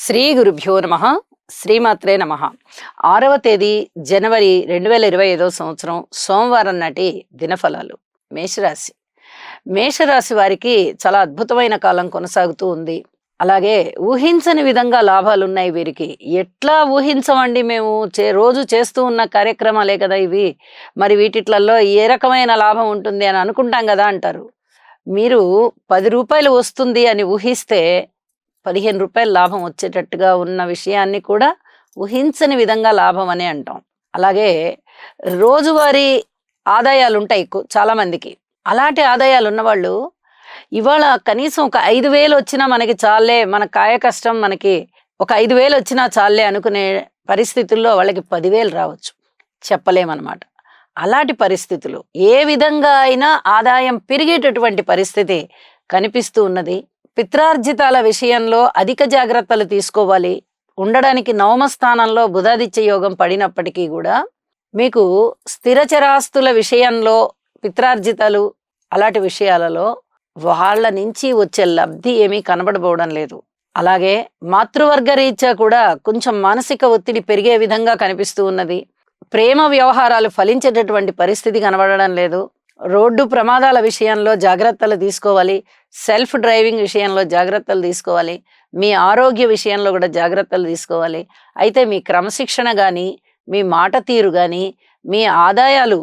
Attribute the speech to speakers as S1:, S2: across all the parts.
S1: శ్రీ గురుభ్యో నమ. శ్రీమాత్రే నమ. 6వ తేదీ జనవరి 2025 సంవత్సరం సోమవారం నాటి దినఫలాలు. మేషరాశి. మేషరాశి వారికి చాలా అద్భుతమైన కాలం కొనసాగుతూ ఉంది. అలాగే ఊహించని విధంగా లాభాలున్నాయి వీరికి. ఎట్లా ఊహించమండి, మేము రోజు చేస్తూ ఉన్న కార్యక్రమాలే కదా ఇవి, మరి వీటిట్లలో ఏ రకమైన లాభం ఉంటుంది అని అనుకుంటాం కదా అంటారు. మీరు 10 రూపాయలు వస్తుంది అని ఊహిస్తే 15 రూపాయల లాభం వచ్చేటట్టుగా ఉన్న విషయాన్ని కూడా ఊహించని విధంగా లాభం అని అంటాం. అలాగే రోజువారీ ఆదాయాలు ఉంటాయి చాలా మందికి. అలాంటి ఆదాయాలు ఉన్నవాళ్ళు ఇవాళ కనీసం ఒక 5,000 వచ్చినా మనకి చాలే, మన కాయ కష్టం మనకి ఒక 5,000 వచ్చినా చాలే అనుకునే పరిస్థితుల్లో వాళ్ళకి 10,000 రావచ్చు, చెప్పలేమన్నమాట. అలాంటి పరిస్థితులు ఏ విధంగా అయినా ఆదాయం పెరిగేటటువంటి పరిస్థితి కనిపిస్తూ ఉన్నది. పిత్రార్జితాల విషయంలో అధిక జాగ్రత్తలు తీసుకోవాలి. ఉండడానికి నవమ స్థానంలో బుధాదిత్య యోగం పడినప్పటికీ కూడా మీకు స్థిరచరాస్తుల విషయంలో పిత్రార్జితాలు అలాంటి విషయాలలో వాళ్ళ నుంచి వచ్చే లబ్ధి ఏమీ కనబడబోవడం లేదు. అలాగే మాతృవర్గ రీత్యా కూడా కొంచెం మానసిక ఒత్తిడి పెరిగే విధంగా కనిపిస్తూ ఉన్నది. ప్రేమ వ్యవహారాలు ఫలించేటటువంటి పరిస్థితి కనబడడం లేదు. రోడ్డు ప్రమాదాల విషయంలో జాగ్రత్తలు తీసుకోవాలి. సెల్ఫ్ డ్రైవింగ్ విషయంలో జాగ్రత్తలు తీసుకోవాలి. మీ ఆరోగ్య విషయంలో కూడా జాగ్రత్తలు తీసుకోవాలి. అయితే మీ క్రమశిక్షణ కానీ, మీ మాట తీరు కానీ, మీ ఆదాయాలు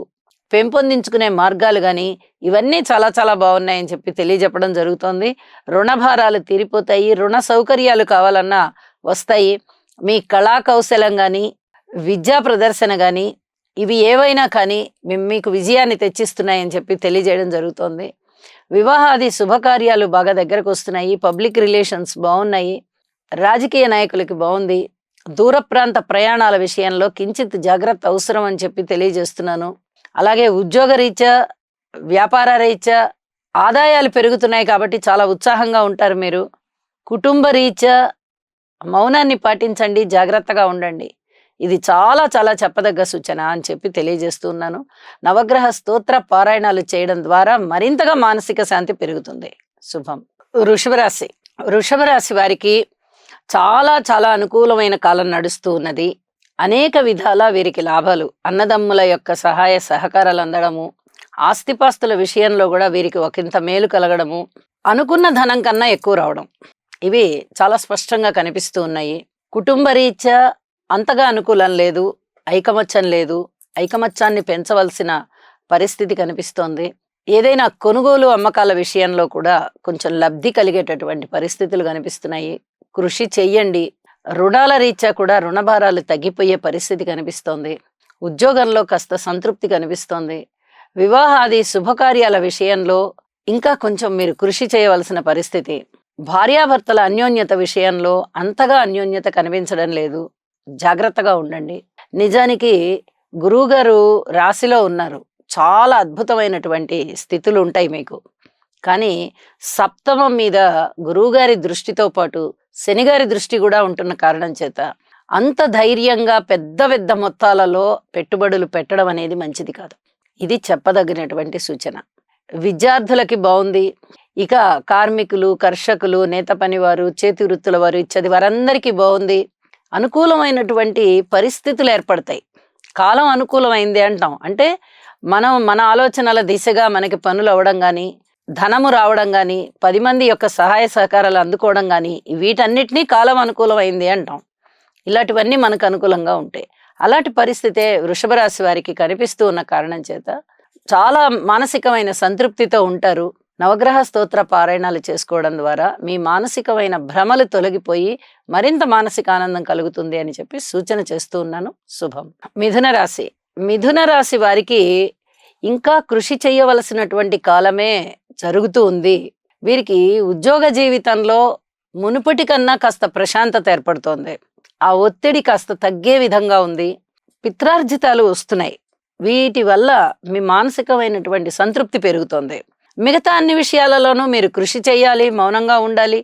S1: పెంపొందించుకునే మార్గాలు కానీ ఇవన్నీ చాలా చాలా బాగున్నాయని చెప్పి తెలియజెప్పడం జరుగుతోంది. రుణభారాలు తీరిపోతాయి. రుణ సౌకర్యాలు కావాలన్నా వస్తాయి. మీ కళా కౌశలం కానీ, విద్యా ప్రదర్శన కానీ, ఇవి ఏవైనా కానీ మీకు విజయాన్ని తెచ్చిస్తున్నాయని చెప్పి తెలియజేయడం జరుగుతోంది. వివాహాది శుభకార్యాలు బాగా దగ్గరకు వస్తున్నాయి. పబ్లిక్ రిలేషన్స్ బాగున్నాయి. రాజకీయ నాయకులకి బాగుంది. దూర ప్రాంత ప్రయాణాల విషయంలో కించిత్ జాగ్రత్త అవసరం అని చెప్పి తెలియజేస్తున్నాను. అలాగే ఉద్యోగ రీత్యా, వ్యాపార రీత్యా ఆదాయాలు పెరుగుతున్నాయి కాబట్టి చాలా ఉత్సాహంగా ఉంటారు మీరు. కుటుంబ రీత్యా మౌనాన్ని పాటించండి, జాగ్రత్తగా ఉండండి. ఇది చాలా చాలా చెప్పదగ్గ సూచన అని చెప్పి తెలియజేస్తున్నాను. నవగ్రహ స్తోత్ర పారాయణాలు చేయడం ద్వారా మరింతగా మానసిక శాంతి పెరుగుతుంది. శుభం. వృషభరాశి. వృషభరాశి వారికి చాలా చాలా అనుకూలమైన కాలం నడుస్తూ ఉన్నది. అనేక విధాల వీరికి లాభాలు, అన్నదమ్ముల యొక్క సహాయ సహకారాలు అందడము, ఆస్తిపాస్తుల విషయంలో కూడా వీరికి ఒకంత మేలు కలగడము, అనుకున్న ధనం కన్నా ఎక్కువ రావడం, ఇవి చాలా స్పష్టంగా కనిపిస్తూ ఉన్నాయి. కుటుంబ రీత్యా అంతగా అనుకూలం లేదు, ఐకమత్యం లేదు. ఐకమత్యాన్ని పెంచవలసిన పరిస్థితి కనిపిస్తోంది. ఏదైనా కొనుగోలు అమ్మకాల విషయంలో కూడా కొంచెం లబ్ధి కలిగేటటువంటి పరిస్థితులు కనిపిస్తున్నాయి. కృషి చెయ్యండి. రుణాల రీత్యా కూడా రుణభారాలు తగ్గిపోయే పరిస్థితి కనిపిస్తోంది. ఉద్యోగంలో కాస్త సంతృప్తి కనిపిస్తోంది. వివాహాది శుభకార్యాల విషయంలో ఇంకా కొంచెం మీరు కృషి చేయవలసిన పరిస్థితి. భార్యాభర్తల అన్యోన్యత విషయంలో అంతగా అన్యోన్యత కనిపించడం లేదు. జాగ్రత్తగా ఉండండి. నిజానికి గురువుగారు రాశిలో ఉన్నారు. చాలా అద్భుతమైనటువంటి స్థితులు ఉంటాయి మీకు. కానీ సప్తమం మీద గురువుగారి దృష్టితో పాటు శనిగారి దృష్టి కూడా ఉంటున్న కారణం చేత అంత ధైర్యంగా పెద్ద పెద్ద మొత్తాలలో పెట్టుబడులు పెట్టడం అనేది మంచిది కాదు. ఇది చెప్పదగినటువంటి సూచన. విద్యార్థులకి బాగుంది. ఇక కార్మికులు, కర్షకులు, నేత పనివారు, చేతి వృత్తుల వారు ఇచ్చది వారందరికీ బాగుంది. అనుకూలమైనటువంటి పరిస్థితులు ఏర్పడతాయి. కాలం అనుకూలమైంది అంటాం అంటే మన ఆలోచనల దిశగా మనకి పనులు అవ్వడం కానీ, ధనము రావడం కానీ, 10 మంది యొక్క సహాయ సహకారాలు అందుకోవడం కానీ, వీటన్నిటినీ కాలం అనుకూలమైంది అంటాం. ఇలాంటివన్నీ మనకు అనుకూలంగా ఉంటాయి. అలాంటి పరిస్థితే వృషభ రాశి వారికి కనిపిస్తూ ఉన్న కారణం చేత చాలా మానసికమైన సంతృప్తితో ఉంటారు. నవగ్రహ స్తోత్ర పారాయణాలు చేసుకోవడం ద్వారా మీ మానసికమైన భ్రమలు తొలగిపోయి మరింత మానసిక ఆనందం కలుగుతుంది అని చెప్పి సూచన చేస్తూ ఉన్నాను. శుభం. మిథున రాశి. మిథున రాశి వారికి ఇంకా కృషి చేయవలసినటువంటి కాలమే జరుగుతూ ఉంది. వీరికి ఉద్యోగ జీవితంలో మునుపటి కన్నా కాస్త ప్రశాంతత ఏర్పడుతోంది. ఆ ఒత్తిడి కాస్త తగ్గే విధంగా ఉంది. పిత్రార్జితాలు వస్తున్నాయి. వీటి వల్ల మీ మానసికమైనటువంటి సంతృప్తి పెరుగుతోంది. మిగతా అన్ని విషయాలలోనూ మీరు కృషి చేయాలి, మౌనంగా ఉండాలి,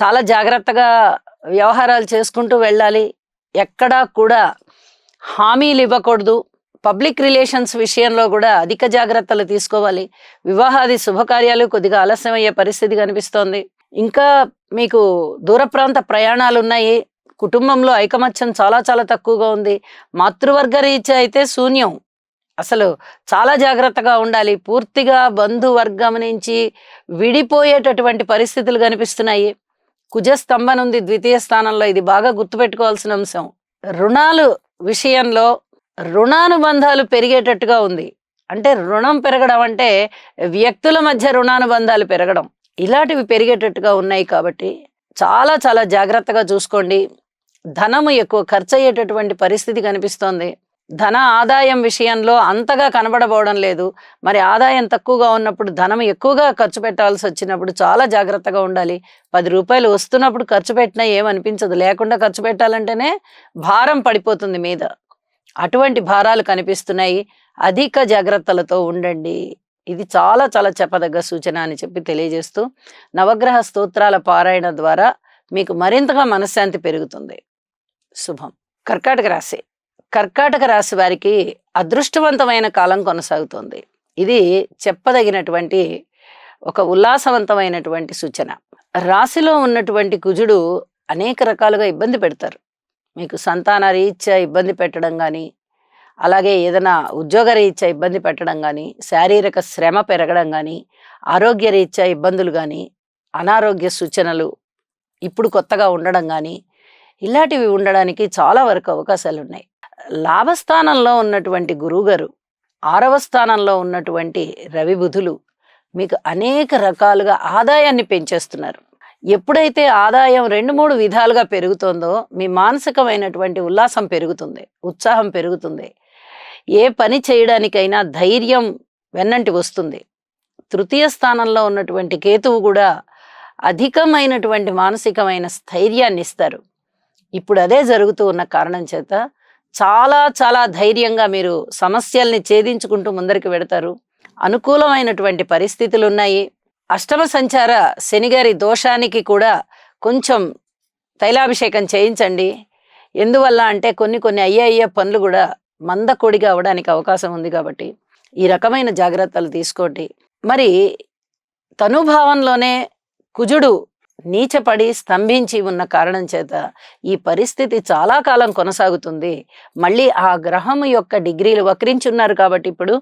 S1: చాలా జాగ్రత్తగా వ్యవహారాలు చేసుకుంటూ వెళ్ళాలి. ఎక్కడా కూడా హామీలు ఇవ్వకూడదు. పబ్లిక్ రిలేషన్స్ విషయంలో కూడా అధిక జాగ్రత్తలు తీసుకోవాలి. వివాహాది శుభకార్యాలు కొద్దిగా ఆలస్యం అయ్యే పరిస్థితి కనిపిస్తోంది. ఇంకా మీకు దూర ప్రాంత ప్రయాణాలున్నాయి. కుటుంబంలో ఐకమత్యం చాలా చాలా తక్కువగా ఉంది. మాతృవర్గ రీత్యా అయితే శూన్యం. అసలు చాలా జాగ్రత్తగా ఉండాలి. పూర్తిగా బంధువర్గం నుంచి విడిపోయేటటువంటి పరిస్థితులు కనిపిస్తున్నాయి. కుజస్తంభన ఉంది ద్వితీయ స్థానంలో. ఇది బాగా గుర్తుపెట్టుకోవాల్సిన అంశం. రుణాలు విషయంలో రుణానుబంధాలు పెరిగేటట్టుగా ఉంది. అంటే రుణం పెరగడం అంటే వ్యక్తుల మధ్య రుణానుబంధాలు పెరగడం, ఇలాంటివి పెరిగేటట్టుగా ఉన్నాయి. కాబట్టి చాలా చాలా జాగ్రత్తగా చూసుకోండి. ధనము ఎక్కువ ఖర్చు అయ్యేటటువంటి పరిస్థితి కనిపిస్తోంది. ధన ఆదాయం విషయంలో అంతగా కనబడబోవడం లేదు. మరి ఆదాయం తక్కువగా ఉన్నప్పుడు ధనం ఎక్కువగా ఖర్చు పెట్టాల్సి వచ్చినప్పుడు చాలా జాగ్రత్తగా ఉండాలి. 10 రూపాయలు వస్తున్నప్పుడు ఖర్చు పెట్టినా ఏమనిపించదు. లేకుండా ఖర్చు పెట్టాలంటేనే భారం పడిపోతుంది మీద. అటువంటి భారాలు కనిపిస్తున్నాయి. అధిక జాగ్రత్తలతో ఉండండి. ఇది చాలా చాలా చెప్పదగ్గ సూచన అని చెప్పి తెలియజేస్తూ, నవగ్రహ స్తోత్రాల పారాయణ ద్వారా మీకు మరింతగా మనశ్శాంతి పెరుగుతుంది. శుభం. కర్కాటక రాశి. కర్కాటక రాశి వారికి అదృష్టవంతమైన కాలం కొనసాగుతోంది. ఇది చెప్పదగినటువంటి ఒక ఉల్లాసవంతమైనటువంటి సూచన. రాశిలో ఉన్నటువంటి కుజుడు అనేక రకాలుగా ఇబ్బంది పెడతారు. మీకు సంతాన రీత్యా ఇబ్బంది పెట్టడం కానీ, అలాగే ఏదైనా ఉద్యోగ రీత్యా ఇబ్బంది పెట్టడం కానీ, శారీరక శ్రమ పెరగడం కానీ, ఆరోగ్య రీత్యా ఇబ్బందులు కానీ, అనారోగ్య సూచనలు ఇప్పుడు కొత్తగా ఉండడం కానీ, ఇలాంటివి ఉండడానికి చాలా వరకు అవకాశాలు ఉన్నాయి. లాభస్థానంలో ఉన్నటువంటి గురువుగారు, 6వ స్థానంలో ఉన్నటువంటి రవి బుధులు మీకు అనేక రకాలుగా ఆదాయాన్ని పెంచేస్తున్నారు. ఎప్పుడైతే ఆదాయం 2-3 విధాలుగా పెరుగుతుందో మీ మానసికమైనటువంటి ఉల్లాసం పెరుగుతుంది, ఉత్సాహం పెరుగుతుంది. ఏ పని చేయడానికైనా ధైర్యం వెన్నంటి వస్తుంది. తృతీయ స్థానంలో ఉన్నటువంటి కేతువు కూడా అధికమైనటువంటి మానసికమైన స్థైర్యాన్ని ఇస్తారు. ఇప్పుడు అదే జరుగుతూ ఉన్న కారణం చేత చాలా చాలా ధైర్యంగా మీరు సమస్యల్ని ఛేదించుకుంటూ ముందరికి వెడతారు. అనుకూలమైనటువంటి పరిస్థితులు ఉన్నాయి. అష్టమ సంచార శనిగారి దోషానికి కూడా కొంచెం తైలాభిషేకం చేయించండి. ఎందువల్ల అంటే కొన్ని అయ్యే పనులు కూడా మందకొడిగా అవడానికి అవకాశం ఉంది. కాబట్టి ఈ రకమైన జాగ్రత్తలు తీసుకోండి. మరి తనుభావంలోనే కుజుడు నీచపడి స్తంభించి ఉన్న కారణం చేత ఈ పరిస్థితి చాలా కాలం కొనసాగుతుంది. మళ్ళీ ఆ గ్రహము యొక్క డిగ్రీలు వక్రించున్నారు కాబట్టి ఇప్పుడు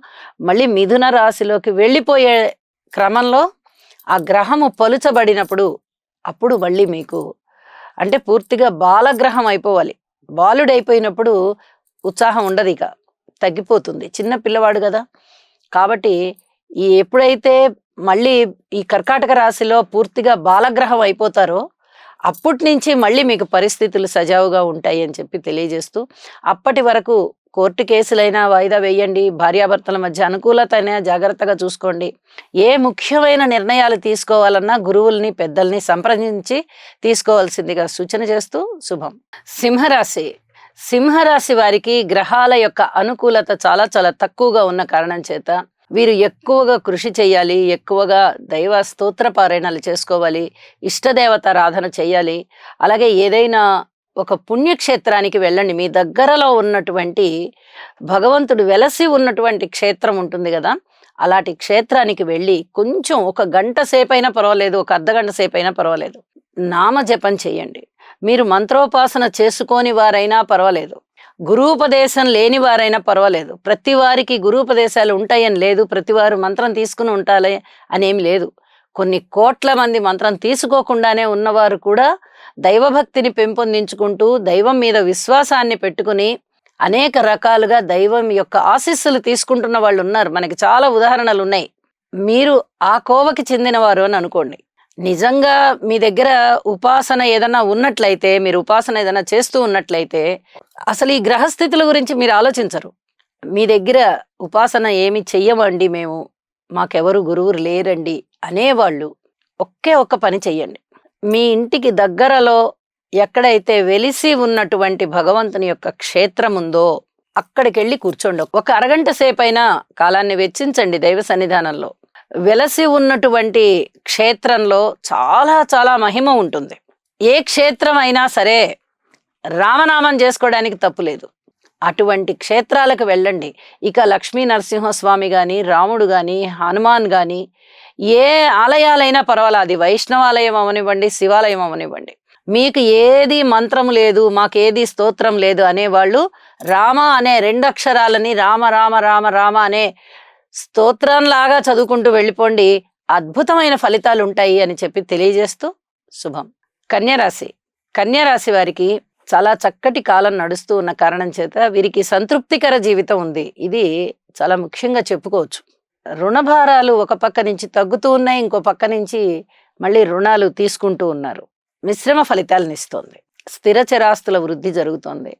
S1: మళ్ళీ మిథున రాశిలోకి వెళ్ళిపోయే క్రమంలో ఆ గ్రహము పలుచబడినప్పుడు అప్పుడు మళ్ళీ మీకు అంటే పూర్తిగా బాలగ్రహం అయిపోవాలి. బాలుడైపోయినప్పుడు ఉత్సాహం ఉండదు, ఇక తగ్గిపోతుంది. చిన్న పిల్లవాడు కదా. కాబట్టి ఈ ఎప్పుడైతే మళ్ళీ ఈ కర్కాటక రాశిలో పూర్తిగా బాలగ్రహం అయిపోతారో అప్పటి నుంచి మళ్ళీ మీకు పరిస్థితులు సజావుగా ఉంటాయి అని చెప్పి తెలియజేస్తూ, అప్పటి వరకు కోర్టు కేసులైనా వాయిదా వేయండి. భార్యాభర్తల మధ్య అనుకూలత అయినా జాగ్రత్తగా చూసుకోండి. ఏ ముఖ్యమైన నిర్ణయాలు తీసుకోవాలన్నా గురువుల్ని పెద్దల్ని సంప్రదించి తీసుకోవాల్సిందిగా సూచన చేస్తూ శుభం. సింహరాశి. సింహరాశి వారికి గ్రహాల యొక్క అనుకూలత చాలా చాలా తక్కువగా ఉన్న కారణం చేత వీరు ఎక్కువగా కృషి చేయాలి, ఎక్కువగా దైవ స్తోత్ర పారాయణాలు చేసుకోవాలి, ఇష్టదేవత ఆరాధన చేయాలి. అలాగే ఏదైనా ఒక పుణ్యక్షేత్రానికి వెళ్ళండి. మీ దగ్గరలో ఉన్నటువంటి భగవంతుడు వెలసి ఉన్నటువంటి క్షేత్రం ఉంటుంది కదా, అలాంటి క్షేత్రానికి వెళ్ళి కొంచెం ఒక గంట సేపైనా పర్వాలేదు, ఒక అర్ధగంట సేపైనా పర్వాలేదు, నామజపం చేయండి. మీరు మంత్రోపాసన చేసుకోని వారైనా పర్వాలేదు, గురూపదేశం లేని వారైనా పర్వాలేదు. ప్రతి వారికి గురూపదేశాలు ఉంటాయని లేదు, ప్రతి వారు మంత్రం తీసుకుని ఉంటాలే అనేమి లేదు. కొన్ని కోట్ల మంది మంత్రం తీసుకోకుండానే ఉన్నవారు కూడా దైవభక్తిని పెంపొందించుకుంటూ దైవం మీద విశ్వాసాన్ని పెట్టుకుని అనేక రకాలుగా దైవం యొక్క ఆశీస్సులు తీసుకుంటున్న వాళ్ళు ఉన్నారు. మనకి చాలా ఉదాహరణలు ఉన్నాయి. మీరు ఆ కోవకి చెందినవారు అని అనుకోండి. నిజంగా మీ దగ్గర ఉపాసన ఏదైనా ఉన్నట్లయితే, మీరు ఉపాసన ఏదైనా చేస్తూ ఉన్నట్లయితే అసలు ఈ గ్రహస్థితుల గురించి మీరు ఆలోచించరు. మీ దగ్గర ఉపాసన ఏమి చెయ్యమండి, మేము మాకెవరు గురువులు లేరండి అనేవాళ్ళు ఒకే ఒక్క పని చెయ్యండి. మీ ఇంటికి దగ్గరలో ఎక్కడైతే వెలిసి ఉన్నటువంటి భగవంతుని యొక్క క్షేత్రం ఉందో అక్కడికి వెళ్ళి కూర్చోండి. ఒక అరగంట సేపైనా కాలాన్ని వెచ్చించండి దైవ సన్నిధానంలో. వెలసి ఉన్నటువంటి క్షేత్రంలో చాలా చాలా మహిమ ఉంటుంది. ఏ క్షేత్రం అయినా సరే రామనామం చేసుకోవడానికి తప్పు లేదు. అటువంటి క్షేత్రాలకు వెళ్ళండి. ఇక లక్ష్మీ నరసింహస్వామి కానీ, రాముడు కానీ, హనుమాన్ కానీ ఏ ఆలయాలైనా పర్వాలా, అది వైష్ణవాలయం అవనివ్వండి, శివాలయం అవనివ్వండి, మీకు ఏది మంత్రం లేదు, మాకేది స్తోత్రం లేదు అనేవాళ్ళు రామ అనే 2 అక్షరాలని రామ రామ రామ రామ అనే స్తోత్రంలాగా చదువుకుంటూ వెళ్ళిపోండి, అద్భుతమైన ఫలితాలు ఉంటాయి అని చెప్పి తెలియజేస్తూ శుభం. కన్యరాశి. కన్యరాశి వారికి చాలా చక్కటి కాలం నడుస్తూ ఉన్న కారణం చేత వీరికి సంతృప్తికర జీవితం ఉంది. ఇది చాలా ముఖ్యంగా చెప్పుకోవచ్చు. రుణభారాలు ఒక పక్క నుంచి తగ్గుతూ ఉన్నాయి, ఇంకో పక్క నుంచి మళ్ళీ రుణాలు తీసుకుంటూ ఉన్నారు. మిశ్రమ ఫలితాలను ఇస్తోంది. స్థిర చరాస్తుల వృద్ధి జరుగుతోంది.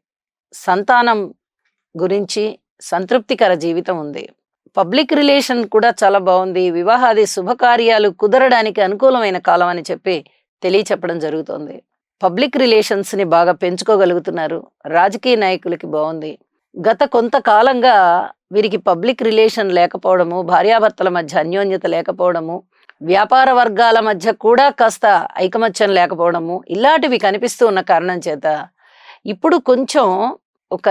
S1: సంతానం గురించి సంతృప్తికర జీవితం ఉంది. పబ్లిక్ రిలేషన్ కూడా చాలా బాగుంది. వివాహాది శుభకార్యాలు కుదరడానికి అనుకూలమైన కాలం అని చెప్పి తెలియచెప్పడం జరుగుతోంది. పబ్లిక్ రిలేషన్స్ని బాగా పెంచుకోగలుగుతున్నారు. రాజకీయ నాయకులకి బాగుంది. గత కొంతకాలంగా వీరికి పబ్లిక్ రిలేషన్ లేకపోవడము, భార్యాభర్తల మధ్య అన్యోన్యత లేకపోవడము, వ్యాపార వర్గాల మధ్య కూడా కాస్త ఐకమత్యం లేకపోవడము, ఇలాంటివి కనిపిస్తూ ఉన్న కారణం చేత ఇప్పుడు కొంచెం ఒక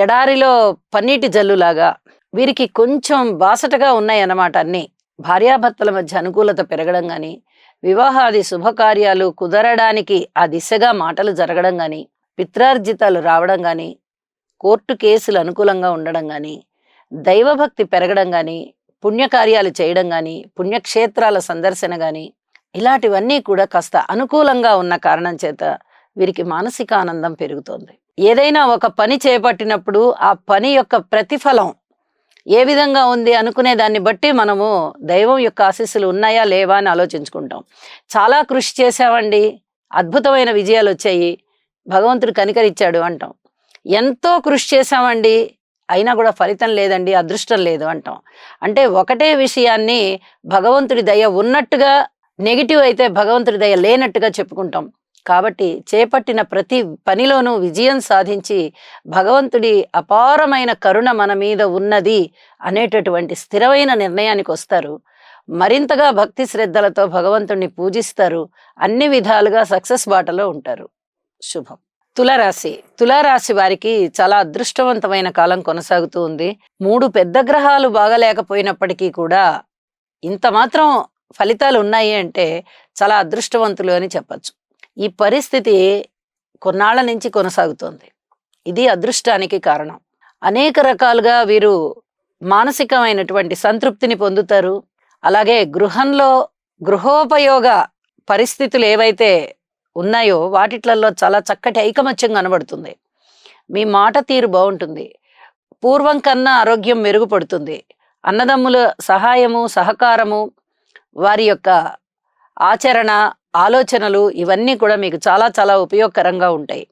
S1: ఎడారిలో పన్నీటి జల్లులాగా వీరికి కొంచెం బాసటగా ఉన్నాయన్నమాట అన్నీ. భార్యాభర్తల మధ్య అనుకూలత పెరగడం కానీ, వివాహాది శుభకార్యాలు కుదరడానికి ఆ దిశగా మాటలు జరగడం కానీ, పిత్రార్జితాలు రావడం కానీ, కోర్టు కేసులు అనుకూలంగా ఉండడం కానీ, దైవభక్తి పెరగడం కానీ, పుణ్యకార్యాలు చేయడం కానీ, పుణ్యక్షేత్రాల సందర్శన కానీ, ఇలాంటివన్నీ కూడా కాస్త అనుకూలంగా ఉన్న కారణం చేత వీరికి మానసిక ఆనందం పెరుగుతోంది. ఏదైనా ఒక పని చేపట్టినప్పుడు ఆ పని యొక్క ప్రతిఫలం ఏ విధంగా ఉంది అనుకునే దాన్ని బట్టి మనము దైవం యొక్క ఆశీస్సులు ఉన్నాయా లేవా అని ఆలోచించుకుంటాం. చాలా కృషి చేసామండి, అద్భుతమైన విజయాలు వచ్చాయి, భగవంతుడు కనికరిచ్చాడు అంటాం. ఎంతో కృషి చేసామండి, అయినా కూడా ఫలితం లేదండి, అదృష్టం లేదు అంటాం. అంటే ఒకటే విషయాన్ని భగవంతుడి దయ ఉన్నట్టుగా, నెగిటివ్ అయితే భగవంతుడి దయ లేనట్టుగా చెప్పుకుంటాం. కాబట్టి చేపట్టిన ప్రతి పనిలోనూ విజయం సాధించి భగవంతుడి అపారమైన కరుణ మన మీద ఉన్నది అనేటటువంటి స్థిరమైన నిర్ణయానికి వస్తారు. మరింతగా భక్తి శ్రద్ధలతో భగవంతుడిని పూజిస్తారు. అన్ని విధాలుగా సక్సెస్ బాటలో ఉంటారు. శుభం. తులారాశి. తులారాశి వారికి చాలా అదృష్టవంతమైన కాలం కొనసాగుతూ ఉంది. 3 పెద్ద గ్రహాలు బాగలేకపోయినప్పటికీ కూడా ఇంత మాత్రం ఫలితాలు ఉన్నాయి అంటే చాలా అదృష్టవంతులు అని చెప్పచ్చు. ఈ పరిస్థితి కొన్నాళ్ల నుంచి కొనసాగుతోంది. ఇది అదృష్టానికి కారణం. అనేక రకాలుగా వీరు మానసికమైనటువంటి సంతృప్తిని పొందుతారు. అలాగే గృహంలో గృహోపయోగ పరిస్థితులు ఏవైతే ఉన్నాయో వాటిట్లలో చాలా చక్కటి ఐకమత్యం కనబడుతుంది. మీ మాట తీరు బాగుంటుంది. పూర్వం కన్నా ఆరోగ్యం మెరుగుపడుతుంది. అన్నదమ్ముల సహాయము, సహకారము, వారి యొక్క ఆచరణ, ఆలోచనలు ఇవన్నీ కూడా మీకు చాలా చాలా ఉపయోగకరంగా ఉంటాయి.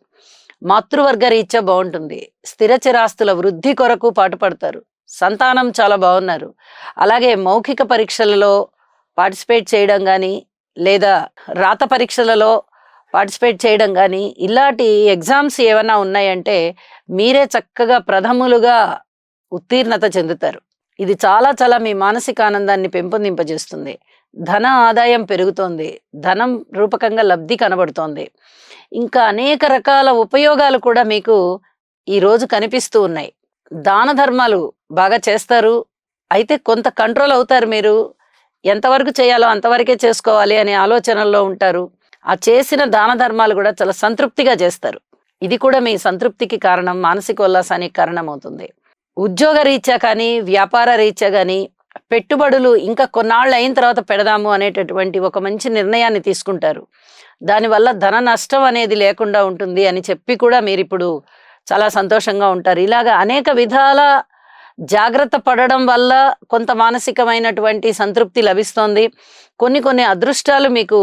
S1: మాతృవర్గ రీత్యా బాగుంటుంది. స్థిర చిరాస్తుల వృద్ధి కొరకు పాటుపడతారు. సంతానం చాలా బాగున్నారు. అలాగే మౌఖిక పరీక్షలలో పార్టిసిపేట్ చేయడం కానీ, లేదా రాత పరీక్షలలో పార్టిసిపేట్ చేయడం కానీ, ఇలాంటి ఎగ్జామ్స్ ఏమైనా ఉన్నాయంటే మీరే చక్కగా ప్రథములుగా ఉత్తీర్ణత చెందుతారు. ఇది చాలా చాలా మీ మానసిక ఆనందాన్ని పెంపొందింపజేస్తుంది. ధన ఆదాయం పెరుగుతోంది. ధనం రూపకంగా లబ్ధి కనబడుతోంది. ఇంకా అనేక రకాల ఉపయోగాలు కూడా మీకు ఈరోజు కనిపిస్తూ ఉన్నాయి. దాన ధర్మాలు బాగా చేస్తారు. అయితే కొంత కంట్రోల్ అవుతారు. మీరు ఎంతవరకు చేయాలో అంతవరకే చేసుకోవాలి అనే ఆలోచనల్లో ఉంటారు. ఆ చేసిన దాన ధర్మాలు కూడా చాలా సంతృప్తిగా చేస్తారు. ఇది కూడా మీ సంతృప్తికి కారణం, మానసిక ఉల్లాసానికి కారణం అవుతుంది. ఉద్యోగ రీత్యా కానీ, వ్యాపార రీత్యా కానీ, పెట్టుబడులు ఇంకా కొన్నాళ్ళు అయిన తర్వాత పెడదాము అనేటటువంటి ఒక మంచి నిర్ణయాన్ని తీసుకుంటారు. దానివల్ల ధన నష్టం అనేది లేకుండా ఉంటుంది అని చెప్పి కూడా మీరు ఇప్పుడు చాలా సంతోషంగా ఉంటారు. ఇలాగా అనేక విధాల జాగ్రత్త పడడం వల్ల కొంత మానసికమైనటువంటి సంతృప్తి లభిస్తోంది. కొన్ని అదృష్టాలు మీకు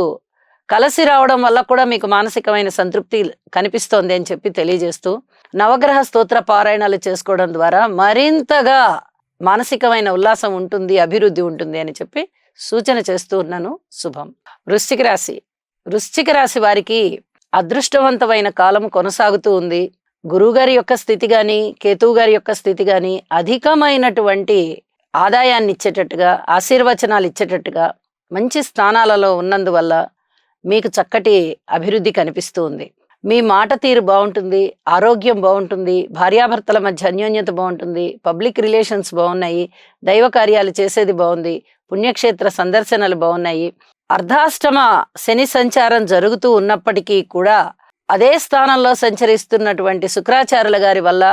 S1: కలిసి రావడం వల్ల కూడా మీకు మానసికమైన సంతృప్తి కనిపిస్తోంది అని చెప్పి తెలియజేస్తూ, నవగ్రహ స్తోత్ర పారాయణాలు చేసుకోవడం ద్వారా మరింతగా మానసికమైన ఉల్లాసం ఉంటుంది, అభివృద్ధి ఉంటుంది అని చెప్పి సూచన చేస్తూ ఉన్నాను. శుభం. వృశ్చిక రాశి. వృశ్చిక రాశి వారికి అదృష్టవంతమైన కాలం కొనసాగుతూ ఉంది. గురువుగారి యొక్క స్థితి గాని, కేతువు గారి యొక్క స్థితి గాని అధికమైనటువంటి ఆదాయాన్ని ఇచ్చేటట్టుగా, ఆశీర్వచనాలు ఇచ్చేటట్టుగా మంచి స్థానాలలో ఉన్నందువల్ల మీకు చక్కటి అభివృద్ధి కనిపిస్తూ ఉంది. మీ మాట తీరు బాగుంటుంది, ఆరోగ్యం బాగుంటుంది, భార్యాభర్తల మధ్య అన్యోన్యత బాగుంటుంది, పబ్లిక్ రిలేషన్స్ బాగున్నాయి, దైవ కార్యాలు చేసేది బాగుంది, పుణ్యక్షేత్ర సందర్శనలు బాగున్నాయి. అర్ధాష్టమ శని సంచారం జరుగుతూ ఉన్నప్పటికీ కూడా అదే స్థానంలో సంచరిస్తున్నటువంటి శుక్రాచార్యుల గారి వల్ల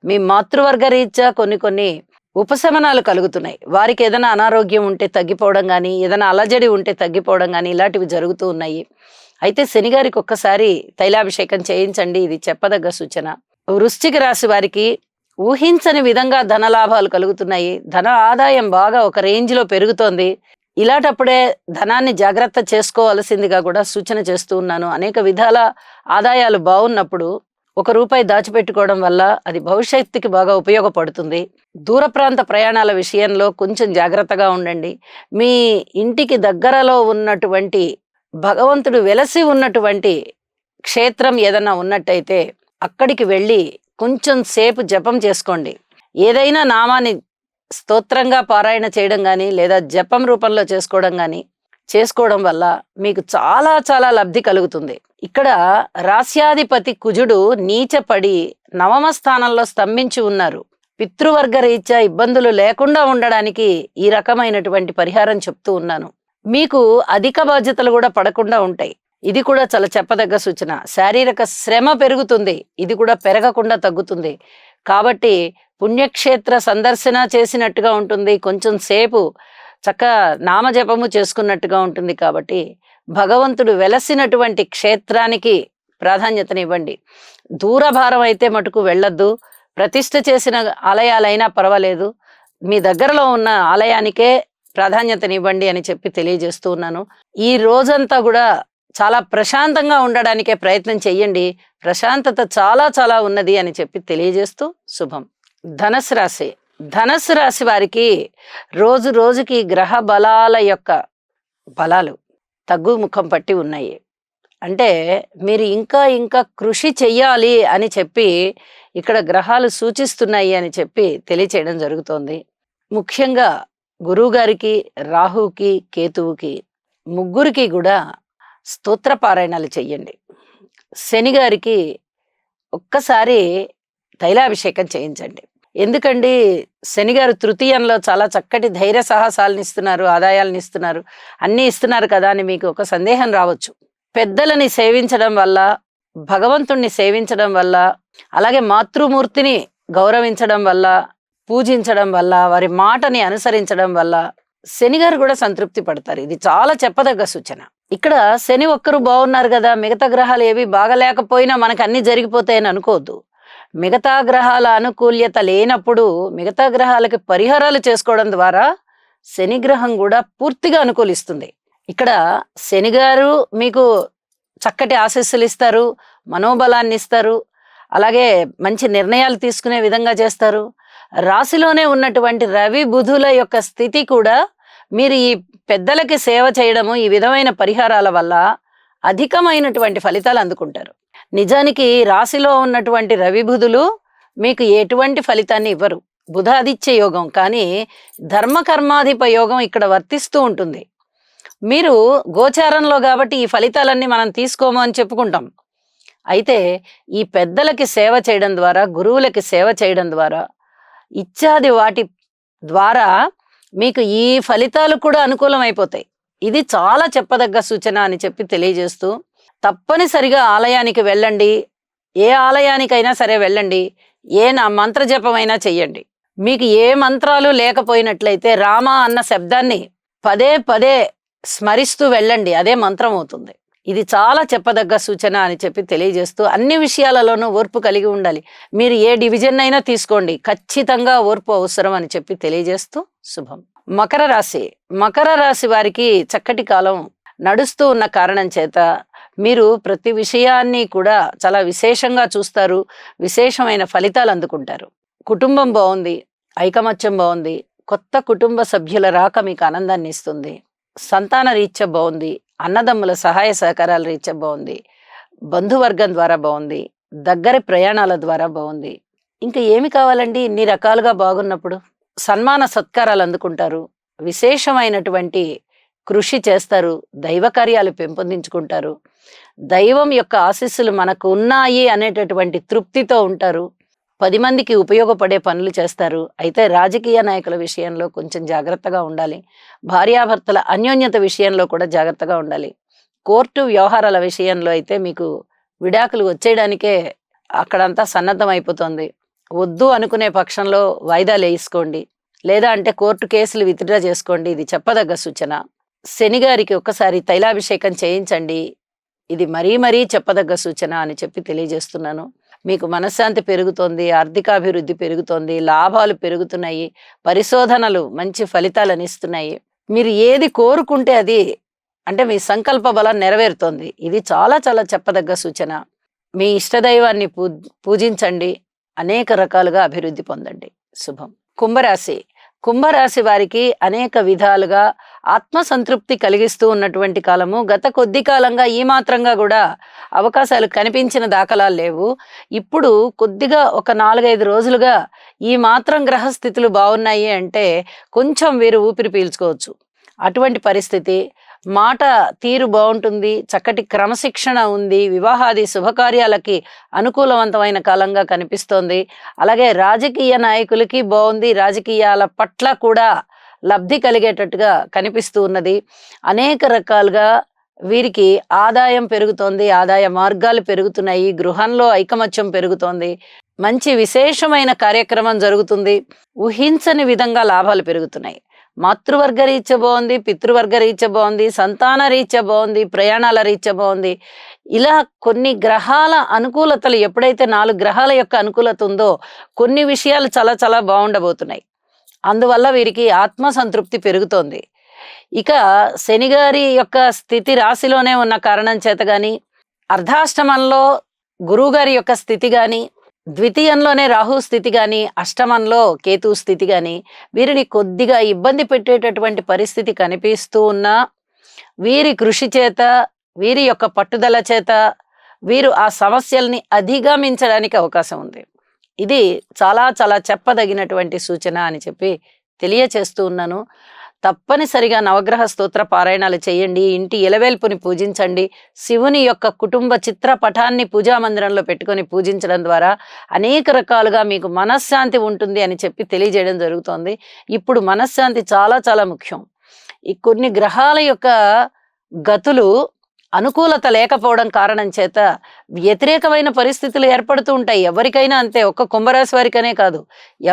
S1: మీ మాతృవర్గ రీత్యా కొన్ని ఉపశమనాలు కలుగుతున్నాయి. వారికి ఏదైనా అనారోగ్యం ఉంటే తగ్గిపోవడం కానీ, ఏదైనా అలజడి ఉంటే తగ్గిపోవడం కానీ ఇలాంటివి జరుగుతూ ఉన్నాయి. అయితే శనిగారికి ఒక్కసారి తైలాభిషేకం చేయించండి, ఇది చెప్పదగ్గ సూచన. వృశ్చిక రాశి వారికి ఊహించని విధంగా ధనలాభాలు కలుగుతున్నాయి. ధన ఆదాయం బాగా ఒక రేంజ్లో పెరుగుతోంది. ఇలాంటప్పుడే ధనాన్ని జాగ్రత్త చేసుకోవాల్సిందిగా కూడా సూచన చేస్తూ ఉన్నాను. అనేక విధాల ఆదాయాలు బాగున్నప్పుడు ₹1 దాచిపెట్టుకోవడం వల్ల అది భవిష్యత్తుకి బాగా ఉపయోగపడుతుంది. దూర ప్రాంత ప్రయాణాల విషయంలో కొంచెం జాగ్రత్తగా ఉండండి. మీ ఇంటికి దగ్గరలో ఉన్నటువంటి భగవంతుడు వెలసి ఉన్నటువంటి క్షేత్రం ఏదన్నా ఉన్నట్టయితే అక్కడికి వెళ్ళి కొంచెం సేపు జపం చేసుకోండి. ఏదైనా నామాన్ని స్తోత్రంగా పారాయణ చేయడం కానీ లేదా జపం రూపంలో చేసుకోవడం వల్ల మీకు చాలా చాలా లబ్ధి కలుగుతుంది. ఇక్కడ రాస్యాధిపతి కుజుడు నీచపడి నవమ స్థానంలో స్తంభించి ఉన్నారు. పితృవర్గ రీత్యా ఇబ్బందులు లేకుండా ఉండడానికి ఈ రకమైనటువంటి పరిహారం చెప్తూ ఉన్నాను. మీకు అధిక బాధ్యతలు కూడా పడకుండా ఉంటాయి. ఇది కూడా చాలా చెప్పదగ్గ సూచన. శారీరక శ్రమ పెరుగుతుంది, ఇది కూడా పెరగకుండా తగ్గుతుంది. కాబట్టి పుణ్యక్షేత్ర సందర్శన చేసినట్టుగా ఉంటుంది, కొంచెం సేపు నామజపము చేసుకున్నట్టుగా ఉంటుంది. కాబట్టి భగవంతుడు వెలసినటువంటి క్షేత్రానికి ప్రాధాన్యతనివ్వండి. దూరభారం అయితే మటుకు వెళ్ళొద్దు. ప్రతిష్ఠ చేసిన ఆలయాలైనా పర్వాలేదు, మీ దగ్గరలో ఉన్న ఆలయానికే ప్రాధాన్యతనివ్వండి అని చెప్పి తెలియజేస్తూ ఉన్నాను. ఈ రోజంతా కూడా చాలా ప్రశాంతంగా ఉండడానికే ప్రయత్నం చెయ్యండి. ప్రశాంతత చాలా చాలా ఉన్నది అని చెప్పి తెలియజేస్తూ శుభం. ధనస్సు రాశి వారికి రోజు రోజుకి గ్రహ బలాల యొక్క బలాలు తగ్గుముఖం పట్టి ఉన్నాయి. అంటే మీరు ఇంకా ఇంకా కృషి చెయ్యాలి అని చెప్పి ఇక్కడ గ్రహాలు సూచిస్తున్నాయి అని చెప్పి తెలియచేయడం జరుగుతోంది. ముఖ్యంగా గురువు గారికి, రాహుకి, కేతువుకి ముగ్గురికి కూడా స్తోత్ర పారాయణాలు చెయ్యండి. శని గారికి ఒక్కసారి తైలాభిషేకం చేయించండి. ఎందుకండి, శనిగారు తృతీయంలో చాలా చక్కటి ధైర్య సాహసాలను ఇస్తున్నారు, ఆదాయాలను ఇస్తున్నారు, అన్నీ ఇస్తున్నారు కదా అని మీకు ఒక సందేహం రావచ్చు. పెద్దలని సేవించడం వల్ల, భగవంతుణ్ణి సేవించడం వల్ల, అలాగే మాతృమూర్తిని గౌరవించడం వల్ల, పూజించడం వల్ల, వారి మాటని అనుసరించడం వల్ల శనిగారు కూడా సంతృప్తి పడతారు. ఇది చాలా చెప్పదగ్గ సూచన. ఇక్కడ శని ఒక్కరు బాగున్నారు కదా, మిగతా గ్రహాలు ఏవి బాగలేకపోయినా మనకు అన్ని జరిగిపోతాయని అనుకోవద్దు. మిగతా గ్రహాల అనుకూల్యత లేనప్పుడు మిగతా గ్రహాలకి పరిహారాలు చేసుకోవడం ద్వారా శని గ్రహం కూడా పూర్తిగా అనుకూలిస్తుంది. ఇక్కడ శనిగారు మీకు చక్కటి ఆశీస్సులు ఇస్తారు, మనోబలాన్ని ఇస్తారు, అలాగే మంచి నిర్ణయాలు తీసుకునే విధంగా చేస్తారు. రాశిలోనే ఉన్నటువంటి రవి బుధుల యొక్క స్థితి కూడా మీరు ఈ పెద్దలకి సేవ చేయడము, ఈ విధమైన పరిహారాల వల్ల అధికమైనటువంటి ఫలితాలు అందుకుంటారు. నిజానికి రాశిలో ఉన్నటువంటి రవి బుధులు మీకు ఎటువంటి ఫలితాన్ని ఇవ్వరు. బుధాదిత్య యోగం, కానీ ధర్మకర్మాధిప యోగం ఇక్కడ వర్తిస్తూ ఉంటుంది. మీరు గోచారంలో కాబట్టి ఈ ఫలితాలన్నీ మనం తీసుకోము అని చెప్పుకుంటాం. అయితే ఈ పెద్దలకి సేవ చేయడం ద్వారా, గురువులకి సేవ చేయడం ద్వారా, ఇత్యాది వాటి ద్వారా మీకు ఈ ఫలితాలు కూడా అనుకూలమైపోతాయి. ఇది చాలా చెప్పదగ్గ సూచన అని చెప్పి తెలియజేస్తూ, తప్పనిసరిగా ఆలయానికి వెళ్ళండి. ఏ ఆలయానికైనా సరే వెళ్ళండి. మంత్ర జపమైనా చెయ్యండి. మీకు ఏ మంత్రాలు లేకపోయినట్లయితే రామ అన్న శబ్దాన్ని పదే పదే స్మరిస్తూ వెళ్ళండి, అదే మంత్రం అవుతుంది. ఇది చాలా చెప్పదగ్గ సూచన అని చెప్పి తెలియజేస్తూ, అన్ని విషయాలలోనూ ఓర్పు కలిగి ఉండాలి. మీరు ఏ డివిజన్ అయినా తీసుకోండి, ఖచ్చితంగా ఓర్పు అవసరం అని చెప్పి తెలియజేస్తూ శుభం. మకర రాశి వారికి చక్కటి కాలం నడుస్తూ ఉన్న కారణం చేత మీరు ప్రతి విషయాన్ని కూడా చాలా విశేషంగా చూస్తారు, విశేషమైన ఫలితాలు అందుకుంటారు. కుటుంబం బాగుంది, ఐకమత్యం బాగుంది, కొత్త కుటుంబ సభ్యుల రాక మీకు ఆనందాన్ని ఇస్తుంది. సంతాన రీత్యా బాగుంది, అన్నదమ్ముల సహాయ సహకారాల రీత్యా బాగుంది, బంధువర్గం ద్వారా బాగుంది, దగ్గరి ప్రయాణాల ద్వారా బాగుంది. ఇంకా ఏమి కావాలండి? ఇన్ని రకాలుగా బాగున్నప్పుడు సన్మాన సత్కారాలు అందుకుంటారు. విశేషమైనటువంటి కృషి చేస్తారు, దైవ కార్యాలు పెంపొందించుకుంటారు, దైవం యొక్క ఆశీస్సులు మనకు ఉన్నాయి అనేటటువంటి తృప్తితో ఉంటారు, 10 మందికి ఉపయోగపడే పనులు చేస్తారు. అయితే రాజకీయ నాయకుల విషయంలో కొంచెం జాగ్రత్తగా ఉండాలి. భార్యాభర్తల అన్యోన్యత విషయంలో కూడా జాగ్రత్తగా ఉండాలి. కోర్టు వ్యవహారాల విషయంలో అయితే మీకు విడాకులు వచ్చేయడానికే అక్కడంతా సన్నద్ధం అయిపోతుంది. వద్దు అనుకునే పక్షంలో వాయిదాలు వేసుకోండి, లేదా అంటే కోర్టు కేసులు విత్డ్రా చేసుకోండి. ఇది చెప్పదగ్గ సూచన. శని గారికి ఒక్కసారి తైలాభిషేకం చేయించండి. ఇది మరీ మరీ చెప్పదగ్గ సూచన అని చెప్పి తెలియజేస్తున్నాను. మీకు మనశ్శాంతి పెరుగుతోంది, ఆర్థికాభివృద్ధి పెరుగుతోంది, లాభాలు పెరుగుతున్నాయి, పరిశోధనలు మంచి ఫలితాలను ఇస్తున్నాయి. మీరు ఏది కోరుకుంటే అది అంటే మీ సంకల్ప బలం నెరవేరుతోంది. ఇది చాలా చాలా చెప్పదగ్గ సూచన. మీ ఇష్టదైవాన్ని పూజించండి, అనేక రకాలుగా అభివృద్ధి పొందండి. శుభం. కుంభరాశి. కుంభరాశి వారికి అనేక విధాలుగా ఆత్మసంతృప్తి కలిగిస్తూ ఉన్నటువంటి కాలము. గత కొద్ది కాలంగా ఈ మాత్రంగా కూడా అవకాశాలు కనిపించిన దాఖలాలు లేవు. ఇప్పుడు కొద్దిగా ఒక 4-5 రోజులుగా ఈ మాత్రం గ్రహస్థితులు బాగున్నాయి అంటే కొంచెం వీరు ఊపిరి పీల్చుకోవచ్చు. అటువంటి పరిస్థితి. మాట తీరు బాగుంటుంది, చక్కటి క్రమశిక్షణ ఉంది, వివాహాది శుభకార్యాలకి అనుకూలవంతమైన కాలంగా కనిపిస్తోంది. అలాగే రాజకీయ నాయకులకి బాగుంది, రాజకీయాల పట్ల కూడా లబ్ధి కలిగేటట్టుగా కనిపిస్తూ ఉన్నది. అనేక రకాలుగా వీరికి ఆదాయం పెరుగుతోంది, ఆదాయ మార్గాలు పెరుగుతున్నాయి, గృహంలో ఐకమత్యం పెరుగుతోంది, మంచి విశేషమైన కార్యక్రమం జరుగుతుంది, ఊహించని విధంగా లాభాలు పెరుగుతున్నాయి. మాతృవర్గ రీత్యా బాగుంది, పితృవర్గ రీత్యా బాగుంది, సంతాన రీత్యా బాగుంది, ప్రయాణాల రీత్యా బాగుంది. ఇలా కొన్ని గ్రహాల అనుకూలతలు, ఎప్పుడైతే 4 గ్రహాల యొక్క అనుకూలత ఉందో కొన్ని విషయాలు చాలా చాలా బాగుండబోతున్నాయి. అందువల్ల వీరికి ఆత్మసంతృప్తి పెరుగుతోంది. ఇక శనిగారి యొక్క స్థితి రాశిలోనే ఉన్న కారణం చేత గాని, అర్ధాష్టమంలో గురువుగారి యొక్క స్థితి గాని, ద్వితీయంలోనే రాహు స్థితి గాని, అష్టమంలో కేతు స్థితి గాని వీరిని కొద్దిగా ఇబ్బంది పెట్టేటటువంటి పరిస్థితి కనిపిస్తూ ఉన్నా, వీరి కృషి చేత, వీరి యొక్క పట్టుదల చేత వీరు ఆ సమస్యల్ని అధిగమించడానికి అవకాశం ఉంది. ఇది చాలా చాలా చెప్పదగినటువంటి సూచన అని చెప్పి తెలియచేస్తూ ఉన్నాను. తప్పనిసరిగా నవగ్రహ స్తోత్ర పారాయణాలు చేయండి, ఇంటి ఇలవేల్పుని పూజించండి, శివుని యొక్క కుటుంబ చిత్రపటాన్ని పూజా మందిరంలో పెట్టుకొని పూజించడం ద్వారా అనేక రకాలుగా మీకు మనశ్శాంతి ఉంటుంది అని చెప్పి తెలియజేయడం జరుగుతోంది. ఇప్పుడు మనశ్శాంతి చాలా చాలా ముఖ్యం. ఈ కొన్ని గ్రహాల యొక్క గతులు అనుకూలత లేకపోవడం కారణం చేత వ్యతిరేకమైన పరిస్థితులు ఏర్పడుతూ ఉంటాయి. ఎవరికైనా అంతే, ఒక్క కుంభరాశి వారికనే కాదు,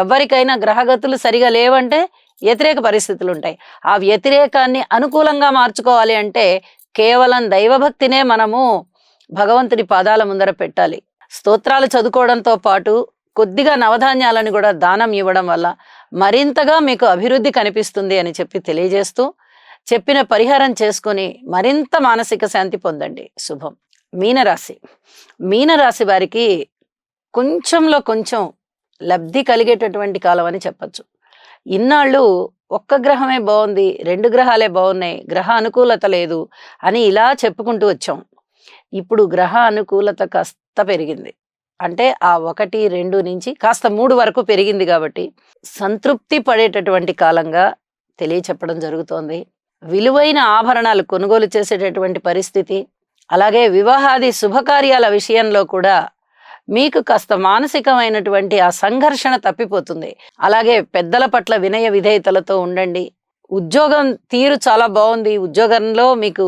S1: ఎవరికైనా గ్రహగతులు సరిగా లేవంటే వ్యతిరేక పరిస్థితులు ఉంటాయి. ఆ వ్యతిరేకాన్ని అనుకూలంగా మార్చుకోవాలి అంటే కేవలం దైవభక్తినే మనము భగవంతుడి పాదాల ముందర పెట్టాలి. స్తోత్రాలు చదువుకోవడంతో పాటు కొద్దిగా నవధాన్యాలను కూడా దానం ఇవ్వడం వల్ల మరింతగా మీకు అభివృద్ధి కనిపిస్తుంది అని చెప్పి తెలియజేస్తూ, చెప్పిన పరిహారం చేసుకొని మరింత మానసిక శాంతి పొందండి. శుభం. మీనరాశి. మీనరాశి వారికి కొంచెంలో కొంచెం లబ్ధి కలిగేటటువంటి కాలం అని చెప్పచ్చు. ఇన్నాళ్ళు ఒక్క గ్రహమే బాగుంది, 2 గ్రహాలే బాగున్నాయి, గ్రహ అనుకూలత లేదు అని ఇలా చెప్పుకుంటూ వచ్చాం. ఇప్పుడు గ్రహ అనుకూలత కాస్త పెరిగింది. అంటే ఆ 1, 2 నుంచి కాస్త 3 వరకు పెరిగింది కాబట్టి సంతృప్తి పడేటటువంటి కాలంగా తెలియచెప్పడం జరుగుతోంది. విలువైన ఆభరణాలు కొనుగోలు చేసేటటువంటి పరిస్థితి, అలాగే వివాహాది శుభకార్యాల విషయంలో కూడా మీకు కాస్త మానసికమైనటువంటి ఆ సంఘర్షణ తప్పిపోతుంది. అలాగే పెద్దల పట్ల వినయ విధేయతలతో ఉండండి. ఉద్యోగం తీరు చాలా బాగుంది, ఉద్యోగంలో మీకు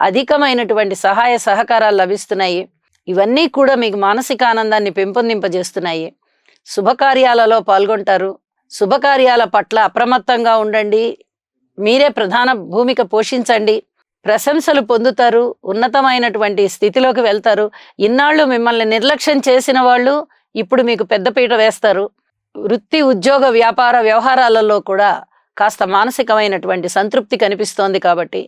S1: అధికమైనటువంటి సహాయ సహకారాలు లభిస్తున్నాయి. ఇవన్నీ కూడా మీకు మానసిక ఆనందాన్ని పెంపొందింపజేస్తున్నాయి. శుభకార్యాలలో పాల్గొంటారు. శుభకార్యాల పట్ల అప్రమత్తంగా ఉండండి. మీరే ప్రధాన భూమిక పోషించండి. ప్రశంసలు పొందుతారు, ఉన్నతమైనటువంటి స్థితిలోకి వెళ్తారు. ఇన్నాళ్ళు మిమ్మల్ని నిర్లక్ష్యం చేసిన వాళ్ళు ఇప్పుడు మీకు పెద్దపీట వేస్తారు. వృత్తి, ఉద్యోగ, వ్యాపార వ్యవహారాలలో కూడా కాస్త మానసికమైనటువంటి సంతృప్తి కనిపిస్తోంది. కాబట్టి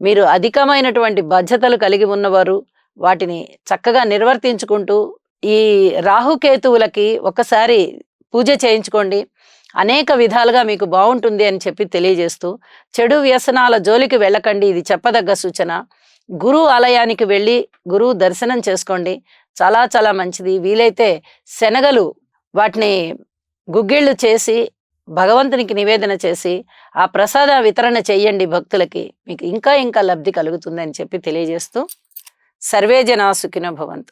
S1: మీరు అధికమైనటువంటి బాధ్యతలు కలిగి ఉన్నవారు వాటిని చక్కగా నిర్వర్తించుకుంటూ ఈ రాహుకేతువులకి ఒకసారి పూజ చేయించుకోండి. అనేక విధాలుగా మీకు బాగుంటుంది అని చెప్పి తెలియజేస్తూ, చెడు వ్యసనాల జోలికి వెళ్ళకండి, ఇది చెప్పదగ్గ సూచన. గురు ఆలయానికి వెళ్ళి గురువు దర్శనం చేసుకోండి, చాలా చాలా మంచిది. వీలైతే శనగలు వాటిని గుగ్గిళ్ళు చేసి భగవంతునికి నివేదన చేసి ఆ ప్రసాద వితరణ చెయ్యండి భక్తులకి, మీకు ఇంకా ఇంకా లబ్ధి కలుగుతుందని చెప్పి తెలియజేస్తూ సర్వే జనా సుఖినో భవంతు.